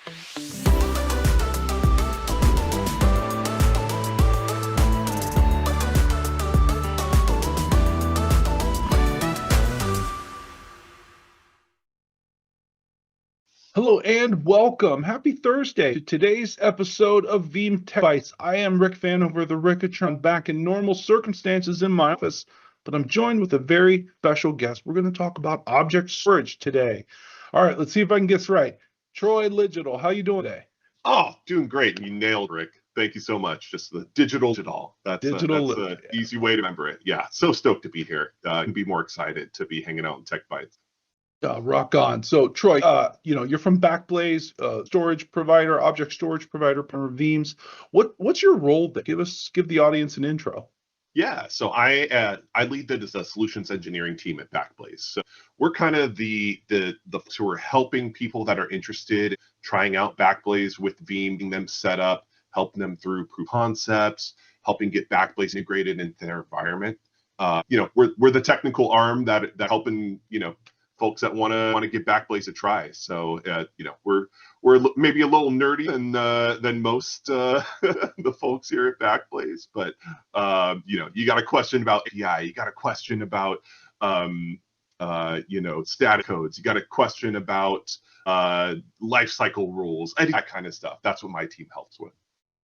Hello and welcome. Happy Thursday to today's episode of Veeam Tech Bites. I am Rick Vanover, the Rickatron, back in normal circumstances in my office, but I'm joined with a very special guest. We're going to talk about object storage today. All right, let's see if I can get this right. Troy Liljedahl, how you doing today? Oh, doing great. You nailed it, Rick. Thank you so much. Just the digital. That's an easy way to remember it. Yeah, so stoked to be here. Can be more excited to be hanging out in Tech Bites. Rock on. So Troy, you're from Backblaze, storage provider, object storage provider, Veeams. What's your role there? Give the audience an intro. Yeah, so I lead the solutions engineering team at Backblaze. So we're kind of the folks who are helping people that are interested, trying out Backblaze with Veeam, getting them set up, helping them through proof concepts, helping get Backblaze integrated into their environment. We're the technical arm that helping folks that want to give Backblaze a try. So we're maybe a little nerdy than most the folks here at Backblaze, but you got a question about API, you got a question about static codes, you got a question about lifecycle rules, and that kind of stuff. That's what my team helps with.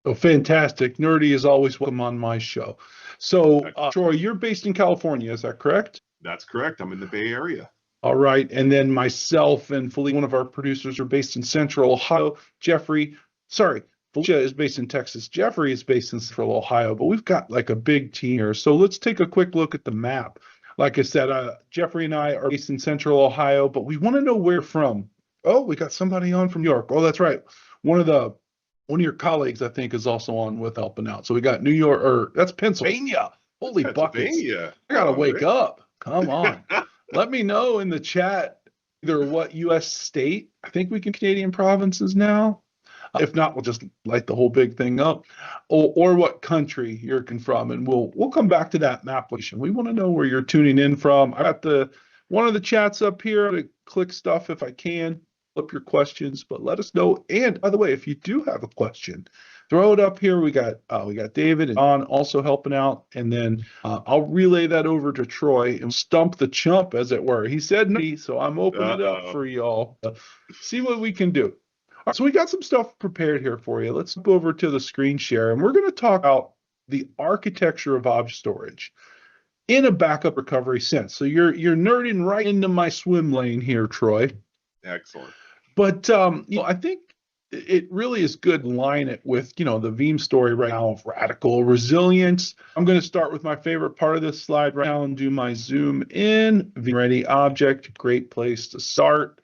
Oh, fantastic. Nerdy is always welcome on my show. So, Troy, you're based in California, is that correct? That's correct. I'm in the Bay Area. All right. And then myself and Felicia, one of our producers, are based in Central Ohio. Felicia is based in Texas. Jeffrey is based in Central Ohio, but we've got like a big team here. So let's take a quick look at the map. Like I said, Jeffrey and I are based in Central Ohio, but we want to know where from. Oh, we got somebody on from New York. Oh, that's right. One of your colleagues, I think, is also on with helping out. So we got New York, or that's Pennsylvania. Holy buckets. I got to wake up. Come on. Let me know in the chat either what U.S. state, I think we can Canadian provinces now. If not, we'll just light the whole big thing up, or what country you're from, and we'll come back to that map. We want to know where you're tuning in from. I got one of the chats up here to click stuff if I can, up your questions, but let us know. And by the way, if you do have a question, throw it up here. We got David and Don also helping out, and then I'll relay that over to Troy and stump the chump, as it were. He said no, so I'm opening it up for y'all. See what we can do. All right, so we got some stuff prepared here for you. Let's go over to the screen share, and we're going to talk about the architecture of object storage in a backup recovery sense. So you're nerding right into my swim lane here, Troy. Excellent. But I think it really is good to line it with, the Veeam story right now of radical resilience. I'm going to start with my favorite part of this slide right now and do my zoom in. Veeam Ready Object, great place to start.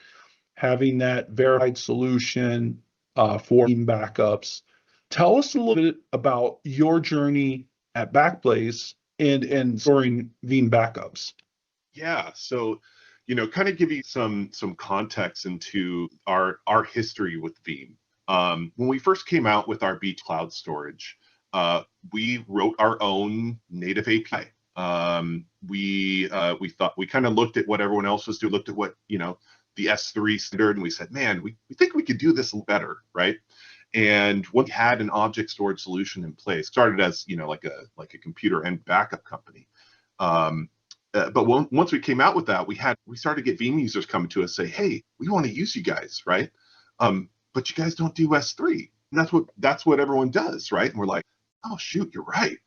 Having that verified solution for Veeam backups. Tell us a little bit about your journey at Backblaze and storing Veeam backups. Yeah, so kind of give you some context into our history with Veeam. When we first came out with our Beach Cloud storage, we wrote our own native API. We thought, we kind of looked at what everyone else was doing, looked at what the S3 standard, and we said, man, we think we could do this a little better, right? And when we had an object storage solution in place, started as like a computer and backup company. But once we came out with that, we started to get Veeam users coming to us say, hey, we want to use you guys, right? But you guys don't do S3. And that's what everyone does, right? And we're like, oh shoot, you're right.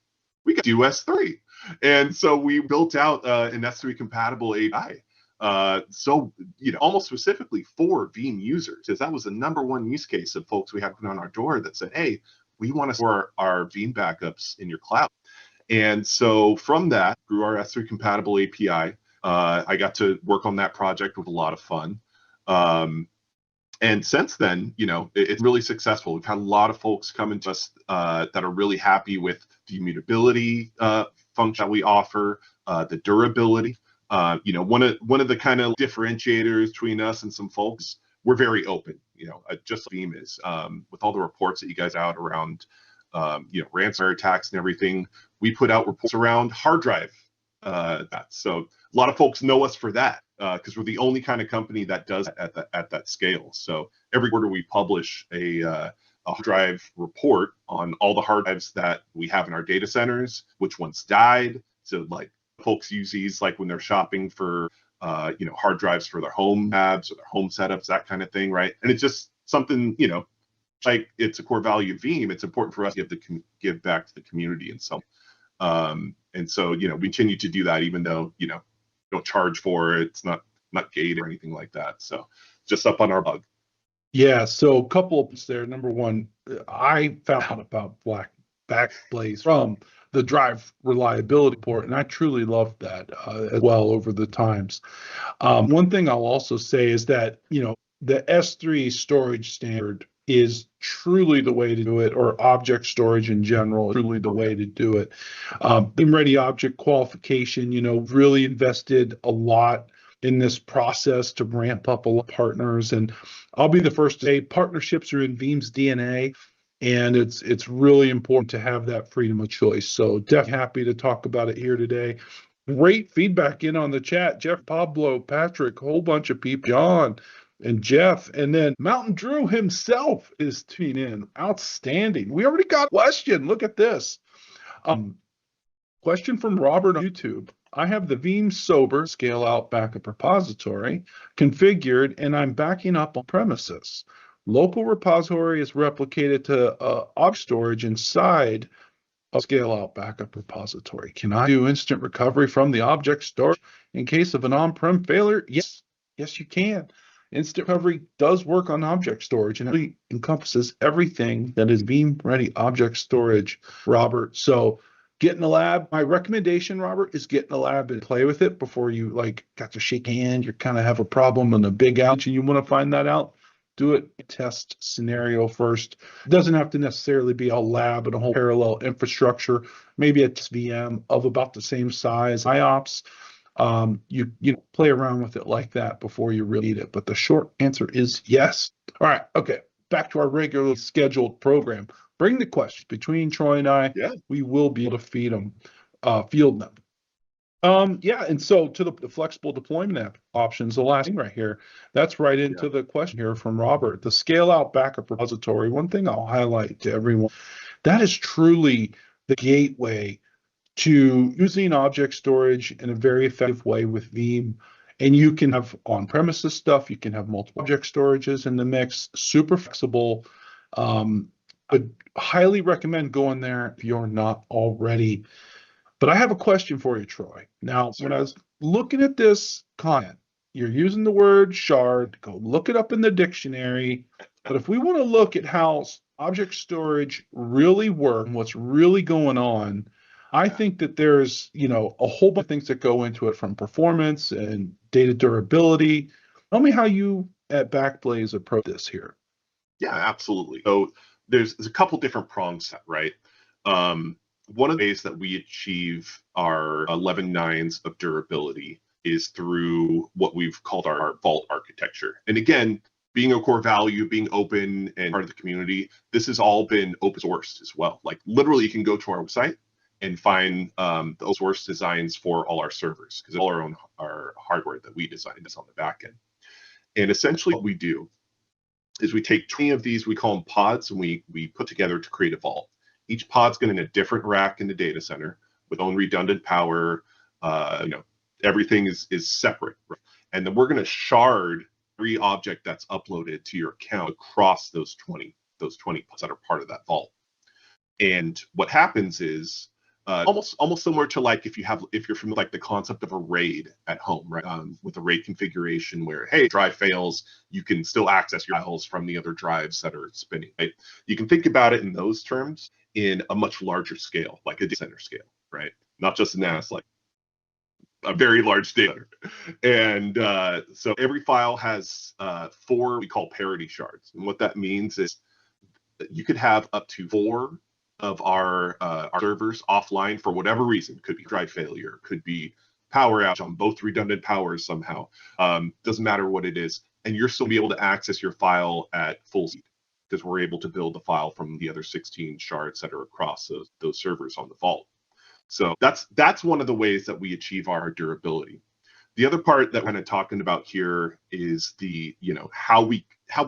We got to do S3. And so we built out an S3 compatible API. Almost specifically for Veeam users, because that was the number one use case of folks we had put on our door that said, hey, we want to store our Veeam backups in your cloud. And so from that grew our S3 compatible API. I got to work on that project with a lot of fun. And since then, it's really successful. We've had a lot of folks coming to us that are really happy with the immutability function that we offer, the durability. One of the kind of differentiators between us and some folks, we're very open. Just like Veeam is, with all the reports that you guys out around, ransomware attacks and everything. We put out reports around hard drive. So lot of folks know us for that because we're the only kind of company that does at that scale. So every quarter we publish a hard drive report on all the hard drives that we have in our data centers, which ones died. So like folks use these like when they're shopping for hard drives for their home labs or their home setups, that kind of thing, right? And it's just something, like it's a core value of Veeam. It's important for us to give back to the community and so. And so we continue to do that, even though don't charge for it. It's not gated or anything like that. So just up on our blog. Yeah, so a couple of things there. Number one, I found out about Backblaze from the drive reliability report, and I truly loved that as well over the times. One thing I'll also say is that, the S3 storage standard is truly the way to do it, or object storage in general, truly the way to do it. Veeam Ready Object Qualification, really invested a lot in this process to ramp up a lot of partners. And I'll be the first to say partnerships are in Veeam's DNA, and it's really important to have that freedom of choice. So definitely happy to talk about it here today. Great feedback in on the chat. Jeff, Pablo, Patrick, whole bunch of people, John and Jeff, and then Mountain Drew himself is tuning in. Outstanding. We already got a question. Look at this. Question from Robert on YouTube. I have the Veeam Sober scale out backup repository configured, and I'm backing up on premises. Local repository is replicated to object storage inside a scale out backup repository. Can I do instant recovery from the object storage in case of an on-prem failure? Yes, you can. Instant recovery does work on object storage, and it encompasses everything that is Veeam Ready Object Storage, Robert. So get in the lab. My recommendation, Robert, is get in the lab and play with it before you got to shake hand. You kind of have a problem and a big outage and you want to find that out. Do it test scenario first. It doesn't have to necessarily be a lab and a whole parallel infrastructure. Maybe a VM of about the same size, IOPS. You play around with it like that before you really need it. But the short answer is yes. All right. Okay. Back to our regularly scheduled program. Bring the questions between Troy and I. Yeah. We will be able to field them. And so to the flexible deployment app options, the last thing right here, that's right into the question here from Robert. The scale out backup repository, one thing I'll highlight to everyone, that is truly the gateway to using object storage in a very effective way with Veeam. And you can have on-premises stuff, you can have multiple object storages in the mix, super flexible. I'd highly recommend going there if you're not already. But I have a question for you, Troy. Now, when I was looking at this comment, you're using the word shard, go look it up in the dictionary. But if we want to look at how object storage really works and what's really going on, I think that there's, a whole bunch of things that go into it, from performance and data durability. Tell me how you at Backblaze approach this here. Yeah, absolutely. So there's a couple different prongs, right? One of the ways that we achieve our 11 nines of durability is through what we've called our vault architecture. And again, being a core value, being open and part of the community, this has all been open sourced as well. Like literally you can go to our website and find the open source designs for all our servers, because all our hardware that we designed is on the back end. And essentially what we do is we take 20 of these, we call them pods, and we put together to create a vault. Each pod's going in a different rack in the data center with own redundant power. Everything is separate. Right? And then we're going to shard every object that's uploaded to your account across those 20 pods that are part of that vault. And what happens is almost similar to like if you're familiar like the concept of a RAID at home, right? With a RAID configuration where, hey, drive fails, you can still access your files from the other drives that are spinning. Right? You can think about it in those terms in a much larger scale, like a data center scale, right? Not just a NAS, like a very large data. And so every file has 4 we call parity shards. And what that means is that you could have up to 4 of our servers offline for whatever reason. Could be drive failure, could be power outage on both redundant powers somehow. Doesn't matter what it is. And you're still be able to access your file at full speed, because we're able to build the file from the other 16 shards that are across those servers on the vault. So that's one of the ways that we achieve our durability. The other part that we're kind of talking about here is the, how we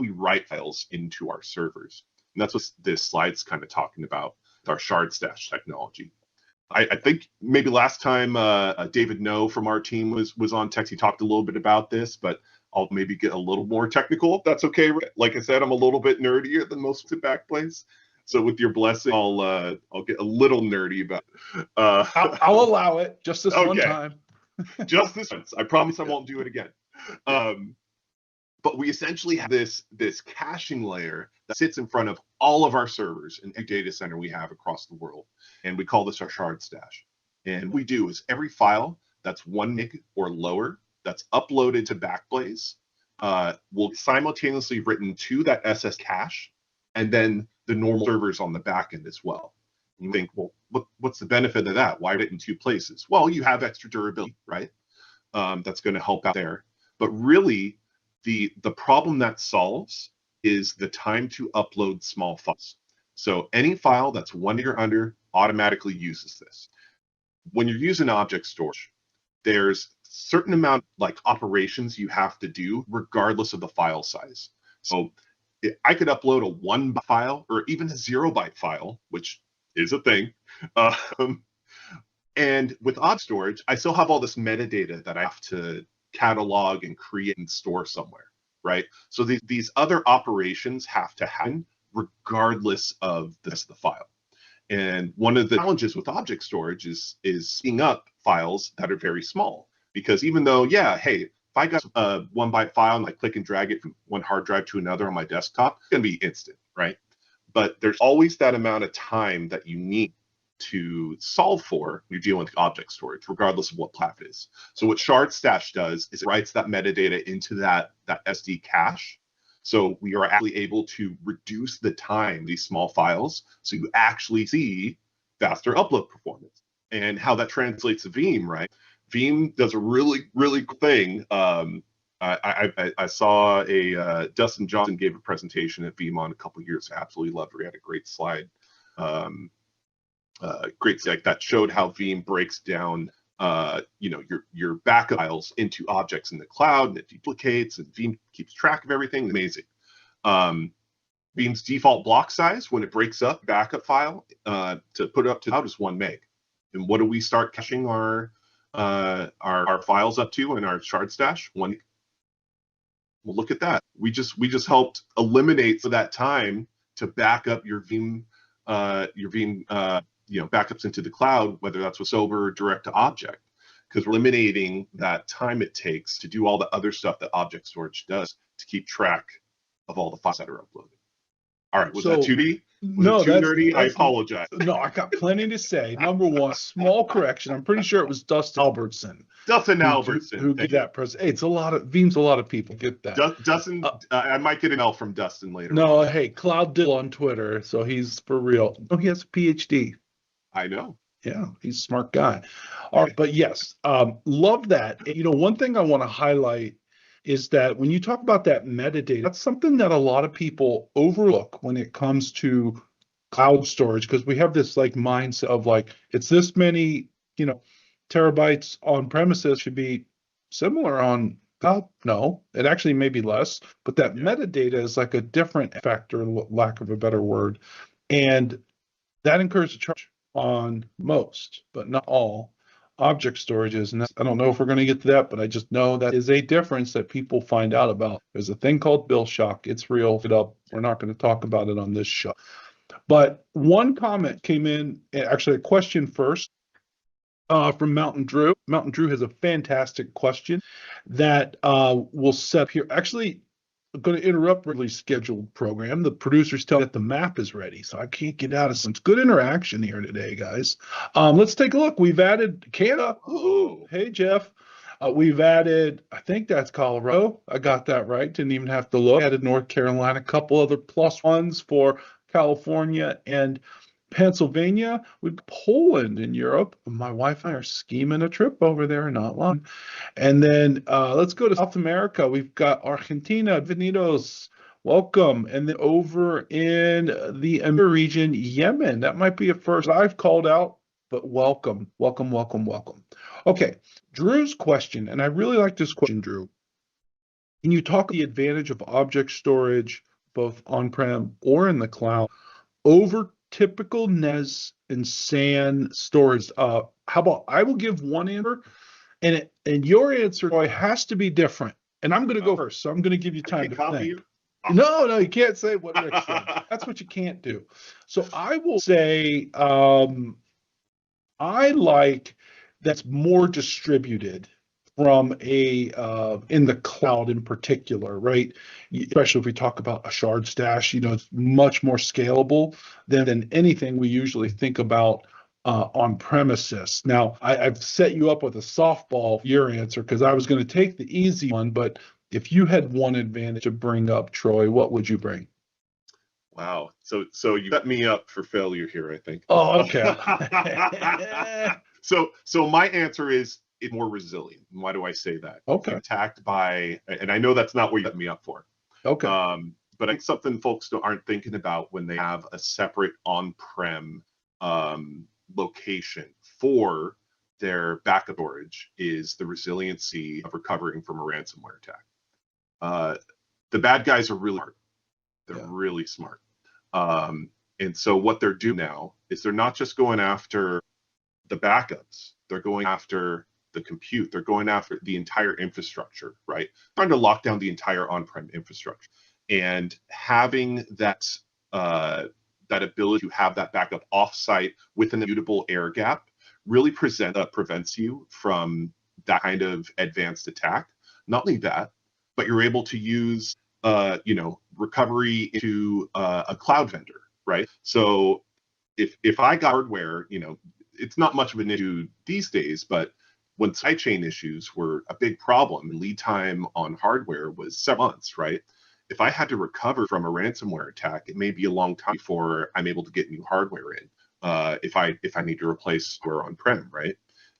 write files into our servers. And that's what this slide's kind of talking about with our shard stash technology. I think maybe last time David No from our team was on text, he talked a little bit about this, but I'll maybe get a little more technical, if that's okay. Like I said, I'm a little bit nerdier than most at Backblaze. So with your blessing, I'll get a little nerdy about it. I'll allow it just this one time. Just this once. I promise I won't do it again. But we essentially have this caching layer that sits in front of all of our servers in every data center we have across the world. And we call this our shard stash. And what we do is every file that's 1 meg or lower that's uploaded to Backblaze will simultaneously written to that SS cache and then the normal servers on the back end as well. You think, well, what's the benefit of that? Why it in 2 places? Well, you have extra durability, right? That's going to help out there. But really, the problem that solves is the time to upload small files. So any file that's 1 meg or under automatically uses this. When you're using object storage, there's certain amount like operations you have to do regardless of the file size. So I could upload a 1 byte file or even a 0 byte file, which is a thing. And with object storage, I still have all this metadata that I have to catalog and create and store somewhere, right? So these other operations have to happen regardless of the file. And one of the challenges with object storage is speeding up files that are very small. Because even though, hey, if I got a 1 byte file and I click and drag it from one hard drive to another on my desktop, it's going to be instant, right? But there's always that amount of time that you need to solve for when you're dealing with object storage, regardless of what platform it is. So what Shard Stash does is it writes that metadata into that SD cache. So we are actually able to reduce the time these small files, so you actually see faster upload performance. And how that translates to Veeam, right? Veeam does a really, really cool thing. I saw Dustin Johnson gave a presentation at Veeam on a couple of years. I absolutely loved it. He had a great slide. Great slide that showed how Veeam breaks down your backup files into objects in the cloud, and it duplicates, and Veeam keeps track of everything. Amazing. Veeam's default block size when it breaks up backup file to put it up to cloud is 1 meg. And what do we start caching our files up to in our shard stash? 1 meg. Well, look at that. We just helped eliminate for that time to back up your Veeam backups into the cloud, whether that's with Sober or direct to object, because we're eliminating that time it takes to do all the other stuff that object storage does to keep track of all the files that are uploaded. All right, was that too deep? Was it too nerdy? I apologize. No, I got plenty to say. Number one, small correction. I'm pretty sure it was Dustin Albertson. Who did that present. Hey, it's a lot of Veeam's a lot of people get that. Dustin, I might get an L from Dustin later. No, hey, Cloud Dill on Twitter, so he's for real. Oh, he has a PhD. I know. Yeah, he's a smart guy. All right, but yes, love that. One thing I want to highlight is that when you talk about that metadata, that's something that a lot of people overlook when it comes to cloud storage, because we have this like mindset of like, it's this many, terabytes on premises should be similar on cloud. No, it actually may be less, but that metadata is like a different factor, lack of a better word. And that incurs a charge on most, but not all, object storages. And I don't know if we're going to get to that, but I just know that is a difference that people find out about. There's a thing called bill shock. It's real. We're not going to talk about it on this show. But one comment came in, actually a question first from Mountain Drew. Mountain Drew has a fantastic question that we'll set here. Actually, I'm going to interrupt a really scheduled program. The producers tell me that the map is ready, so I can't get out of some. It's good interaction here today, guys. Let's take a look. We've added Canada. Ooh, hey, Jeff. We've added, I think that's Colorado. I got that right. Didn't even have to look. Added North Carolina, a couple other +1s for California and Pennsylvania. We've got Poland in Europe. My wife and I are scheming a trip over there, not long. And then let's go to South America. We've got Argentina, Bienvenidos, welcome. And then over in the Amir region, Yemen. That might be a first I've called out, but welcome, welcome, welcome, welcome. Okay, Drew's question, and I really like this question, Drew. Can you talk the advantage of object storage, both on-prem or in the cloud, over typical NES and SAN storage? How about I will give one answer, and your answer, Troy, has to be different. And I'm going to go first, so I'm going to give you time to copy think. you? No, you can't say what Rick said. That's what you can't do. So I will say I like that's more distributed from a in the cloud in particular, right? Especially if we talk about a shard stash, it's much more scalable than anything we usually think about on premises. Now, I've set you up with a softball for your answer because I was going to take the easy one, but if you had one advantage to bring up, Troy, what would you bring? Wow. So you set me up for failure here, I think. Oh, okay. So my answer is it's more resilient. And why do I say that? Okay. You're attacked by, and I know that's not what you set me up for. Okay. But I think something folks aren't thinking about when they have a separate on-prem location for their backup storage is the resiliency of recovering from a ransomware attack. The bad guys are really smart. They're really smart. And so what they're doing now is they're not just going after the backups, they're going after the compute, they're going after the entire infrastructure, right? Trying to lock down the entire on-prem infrastructure. And having that that ability to have that backup offsite with an immutable air gap really prevents you from that kind of advanced attack. Not only that, but you're able to use recovery into a cloud vendor, right? So if I got hardware, it's not much of an issue these days, but when supply chain issues were a big problem, lead time on hardware was 7 months, right? If I had to recover from a ransomware attack, it may be a long time before I'm able to get new hardware in. If I need to replace hardware on-prem, right?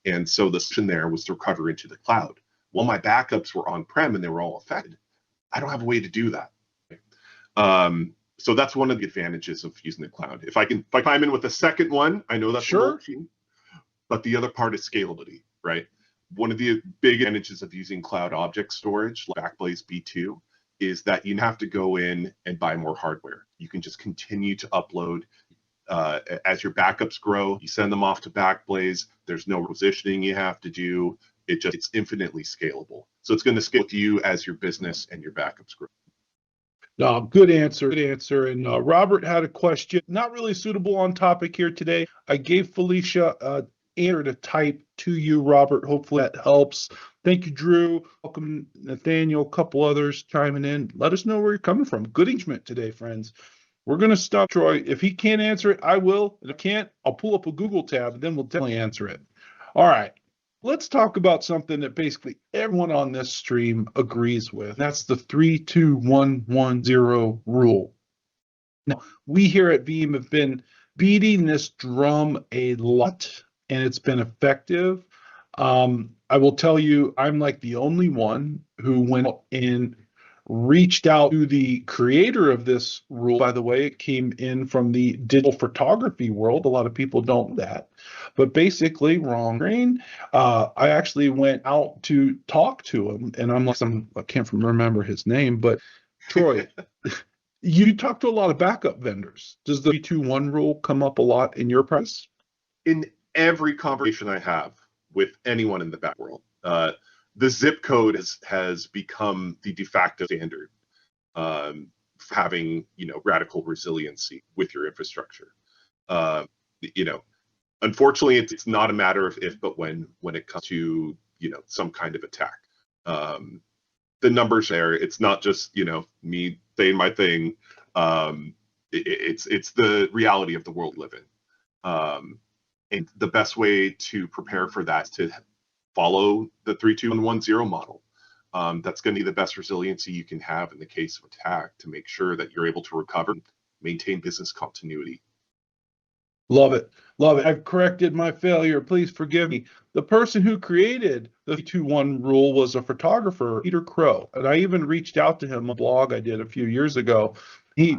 And so the solution there was to recover into the cloud. Well, my backups were on-prem and they were all affected. I don't have a way to do that. So that's one of the advantages of using the cloud. If I climb in with a second one, I know that's sure, but the other part is scalability, right? One of the big advantages of using cloud object storage, like Backblaze B2, is that you have to go in and buy more hardware. You can just continue to upload as your backups grow. You send them off to Backblaze. There's no requisitioning you have to do. It's infinitely scalable. So it's going to scale with you as your business and your backups grow. No, good answer. Good answer. And Robert had a question, not really suitable on topic here today. I gave Felicia an answer to type to you, Robert. Hopefully that helps. Thank you, Drew. Welcome, Nathaniel. A couple others chiming in. Let us know where you're coming from. Good engagement today, friends. We're going to stop Troy. If he can't answer it, I will. If I can't, I'll pull up a Google tab and then we'll definitely answer it. All right. Let's talk about something that basically everyone on this stream agrees with. That's the 3-2-1-1-0 rule. Now, we here at Veeam have been beating this drum a lot, and it's been effective. I will tell you, I'm like the only one who went and reached out to the creator of this rule. By the way, it came in from the digital photography world. A lot of people don't know that. But basically, wrong brain. I actually went out to talk to him, and I can't remember his name, but Troy, you talk to a lot of backup vendors. Does the 3-2-1 rule come up a lot in your practice? In every conversation I have with anyone in the back world, the zip code has become the de facto standard for having radical resiliency with your infrastructure. Unfortunately, it's not a matter of if but when it comes to some kind of attack. The numbers there. It's not just me saying my thing. It's the reality of the world we live in. And the best way to prepare for that is to follow the 3-2-1-1-0 model. That's going to be the best resiliency you can have in the case of attack to make sure that you're able to recover and maintain business continuity. Love it. Love it. I've corrected my failure. Please forgive me. The person who created the 2-1 rule was a photographer, Peter Crow. And I even reached out to him on a blog I did a few years ago. He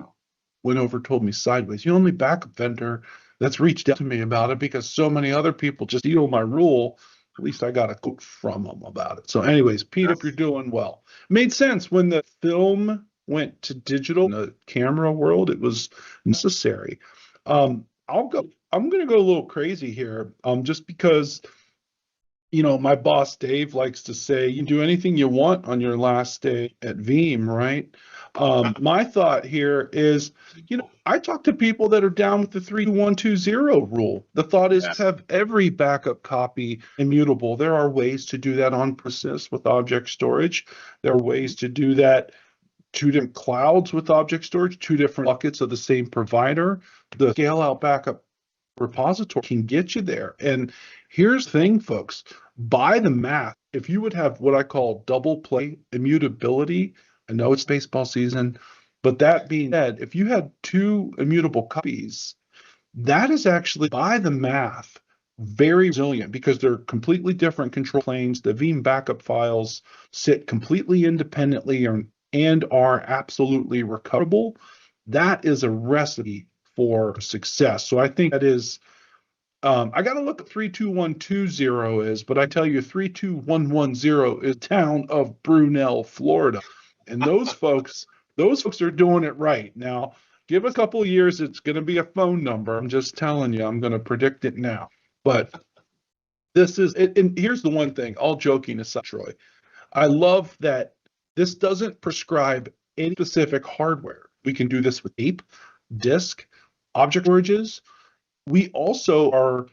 went over, told me sideways, the only backup vendor that's reached out to me about it because so many other people just steal my rule. At least I got a quote from him about it. So anyways, Pete, if you're doing well. Made sense when the film went to digital in the camera world, it was necessary. I'm gonna go a little crazy here, just because my boss Dave likes to say you can do anything you want on your last day at Veeam, right? My thought here is, I talk to people that are down with the 32120 rule. The thought is to have every backup copy immutable. There are ways to do that on persist with object storage. There are ways to do that two different clouds with object storage, two different buckets of the same provider. The scale out backup repository can get you there. And here's the thing, folks, by the math, if you would have what I call double play immutability, I know it's baseball season, but that being said, if you had two immutable copies, that is actually by the math very resilient because they're completely different control planes. The Veeam backup files sit completely independently and are absolutely recoverable. That is a recipe for success. So I think that is, I got to look at 32120 is, but I tell you 32110 is town of Brunel, Florida. And those folks are doing it right. Now, give a couple of years, it's going to be a phone number. I'm just telling you, I'm going to predict it now. But this is it. And here's the one thing, all joking aside, Troy, I love that this doesn't prescribe any specific hardware. We can do this with tape, disk, object storages. We also are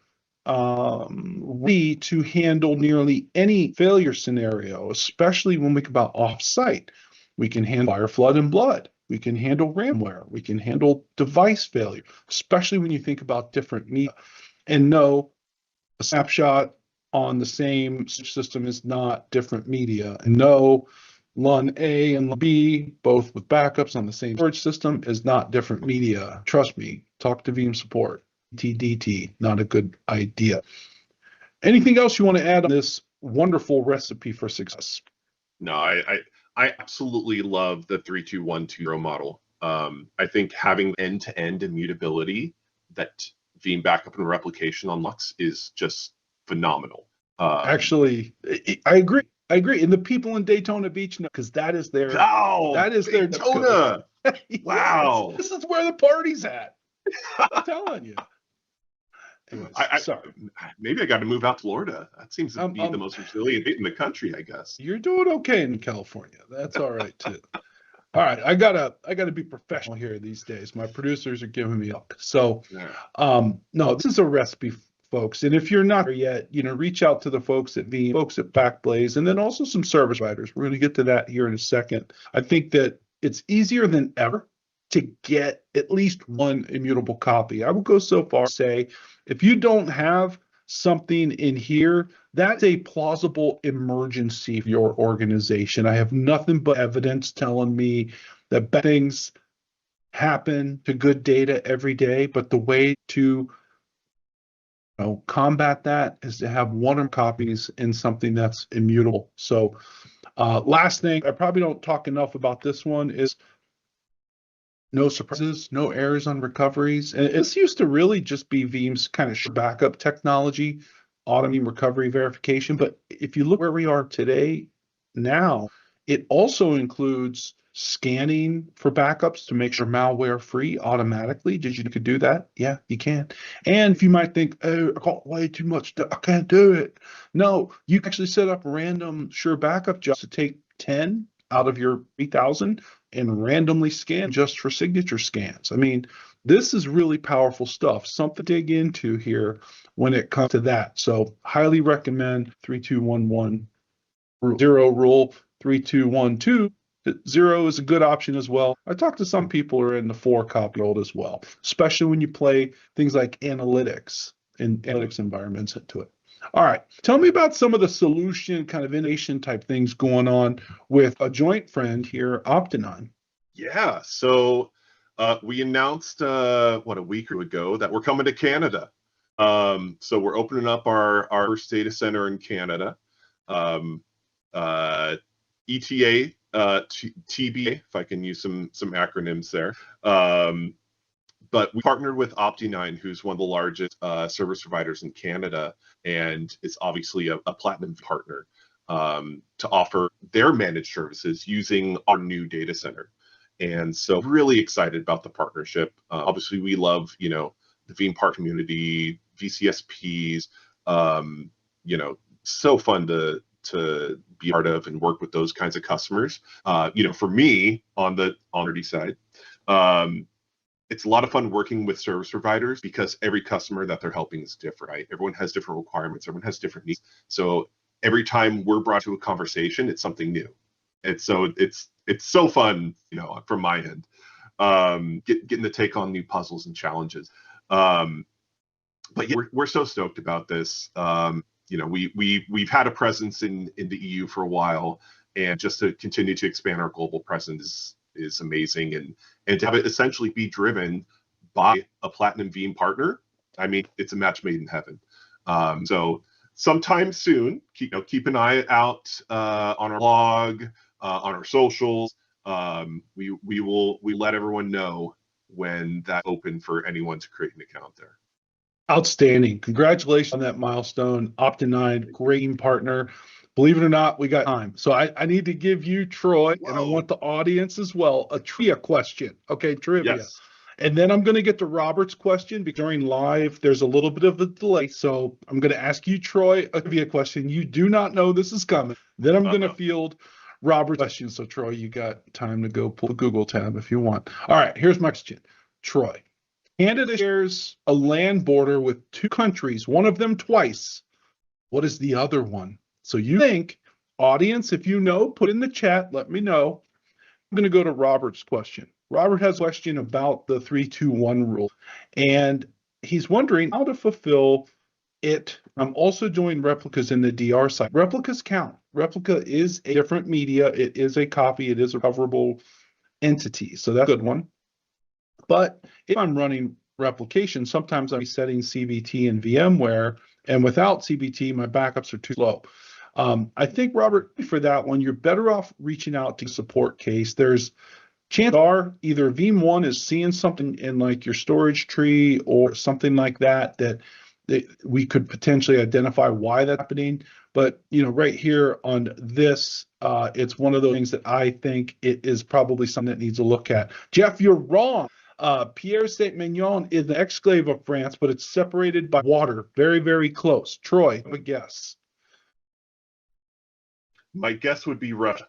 ready to handle nearly any failure scenario, especially when we think about offsite. We can handle fire, flood, and blood. We can handle ransomware. We can handle device failure, especially when you think about different media. And no, a snapshot on the same system is not different media. And no, LUN A and LUN B, both with backups on the same storage system, is not different media. Trust me, talk to Veeam support. TDT, not a good idea. Anything else you want to add on this wonderful recipe for success? No, I absolutely love the 32120 model. I think having end-to-end immutability that Veeam backup and replication unlocks is just phenomenal. Actually, I agree. I agree. And the people in Daytona Beach know, because that is their Daytona. Yes, Wow. this is where the party's at. I'm telling you. Anyways, sorry. Maybe I got to move out to Florida. That seems to be the most resilient in the country, I guess. You're doing okay in California. That's all right too. All right, I gotta be professional here these days. My producers are giving me up. So, no, this is a recipe, folks. And if you're not there yet, reach out to the folks at Veeam, folks at Backblaze, and then also some service providers. We're going to get to that here in a second. I think that it's easier than ever to get at least one immutable copy. I would go so far as to say, if you don't have something in here, that's a plausible emergency for your organization. I have nothing but evidence telling me that bad things happen to good data every day, but the way to combat that is to have one or more copies in something that's immutable. So last thing, I probably don't talk enough about this one, is no surprises, no errors on recoveries. And this used to really just be Veeam's kind of backup technology, automating recovery verification. But if you look where we are today, now, it also includes scanning for backups to make sure malware free automatically. Did you could do that? Yeah, you can. And if you might think, oh, I got way too much, I can't do it. No, you can actually set up random sure backup jobs to take 10 out of your 3,000 and randomly scan just for signature scans. I mean, this is really powerful stuff, something to dig into here when it comes to that. So highly recommend 3211 0 rule, 3212 0 is a good option as well. I talked to some people who are in the 4-copy world as well, especially when you play things like analytics and analytics environments into it. All right, tell me about some of the solution kind of innovation type things going on with a joint friend here, Optinon. Yeah, so we announced a week ago that we're coming to Canada. So we're opening up our first data center in Canada. ETA, TBA, if I can use some acronyms there. But we partnered with Opti9, who's one of the largest service providers in Canada, and is obviously a platinum partner, to offer their managed services using our new data center. And so really excited about the partnership. Obviously, we love, the Veeam part community, VCSPs, so fun to be part of and work with those kinds of customers. For me on the honesty side, it's a lot of fun working with service providers because every customer that they're helping is different, right? Everyone has different requirements, everyone has different needs. So every time we're brought to a conversation, it's something new. And so it's so fun, from my end, getting to take on new puzzles and challenges. But yeah, we're so stoked about this. We've had a presence in the EU for a while, and just to continue to expand our global presence is amazing, and to have it essentially be driven by a platinum Veeam partner. I mean, it's a match made in heaven. So sometime soon, keep an eye out on our blog, on our socials. We let everyone know when that's open for anyone to create an account there. Outstanding. Congratulations on that milestone. Opti9, great partner. Believe it or not, we got time. So I need to give you, Troy, and I want the audience as well, a trivia question. Okay, trivia. Yes. And then I'm going to get to Robert's question because during live, there's a little bit of a delay. So I'm going to ask you, Troy, a trivia question. You do not know this is coming. Then I'm going to field Robert's question. So, Troy, you got time to go pull the Google tab if you want. All right, here's my question. Troy, Canada shares a land border with two countries, one of them twice. What is the other one? So you think, audience, if you know, put in the chat, let me know. I'm going to go to Robert's question. Robert has a question about the 3-2-1 rule, and he's wondering how to fulfill it. I'm also doing replicas in the DR side. Replicas count. Replica is a different media. It is a copy. It is a recoverable entity. So that's a good one. But if I'm running replication, sometimes I'm setting CBT in VMware, and without CBT, my backups are too slow. I think, Robert, for that one, you're better off reaching out to support case. There's chances are either Veeam 1 is seeing something in like your storage tree or something like that we could potentially identify why that's happening. But, right here on this, it's one of those things that I think it is probably something that needs to look at. Jeff, you're wrong. Pierre Saint-Maignan is the exclave of France, but it's separated by water. Very, very close. Troy, have a guess. My guess would be Russia.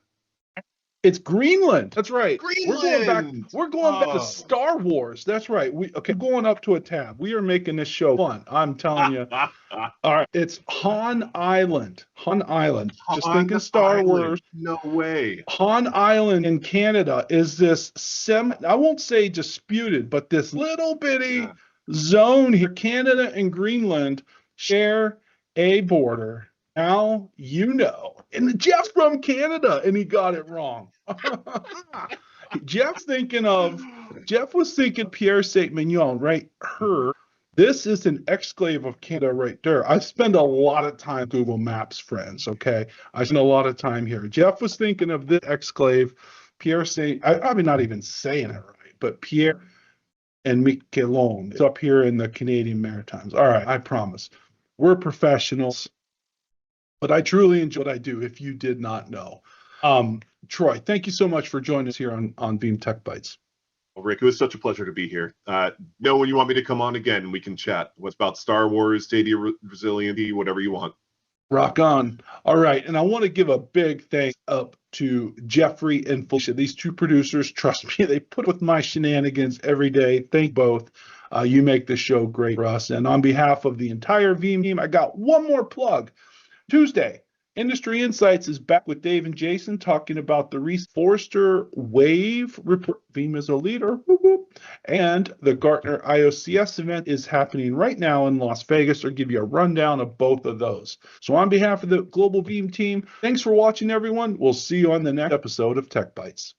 It's Greenland. That's right. Greenland. We're going back to Star Wars. That's right. Going up to a tab. We are making this show fun. I'm telling you. All right. It's Han Island. Han Island. Just thinking Star Wars. No way. Han Island in Canada is this I won't say disputed, but this little bitty zone here. Canada and Greenland share a border. Now you know. And Jeff's from Canada, and he got it wrong. Jeff was thinking Pierre Saint-Maignan, right? This is an exclave of Canada right there. I spend a lot of time Google Maps, friends, okay? I spend a lot of time here. Jeff was thinking of this exclave, Pierre I'm probably not even saying it right, but Pierre and Miquelon. It's up here in the Canadian Maritimes. All right, I promise. We're professionals. But I truly enjoy what I do, if you did not know. Troy, thank you so much for joining us here on Veeam Tech Bytes. Well, Rick, it was such a pleasure to be here. Know when you want me to come on again, we can chat. What's about Star Wars, data resiliency, whatever you want. Rock on. All right, and I want to give a big thanks up to Jeffrey and Felicia. These two producers, trust me, they put up with my shenanigans every day. Thank both. You make this show great for us. And on behalf of the entire Veeam team, I got one more plug. Tuesday, Industry Insights is back with Dave and Jason talking about the recent Forrester Wave report. Veeam is a leader. And the Gartner IOCS event is happening right now in Las Vegas. I'll give you a rundown of both of those. So on behalf of the global Veeam team, thanks for watching, everyone. We'll see you on the next episode of Tech Bytes.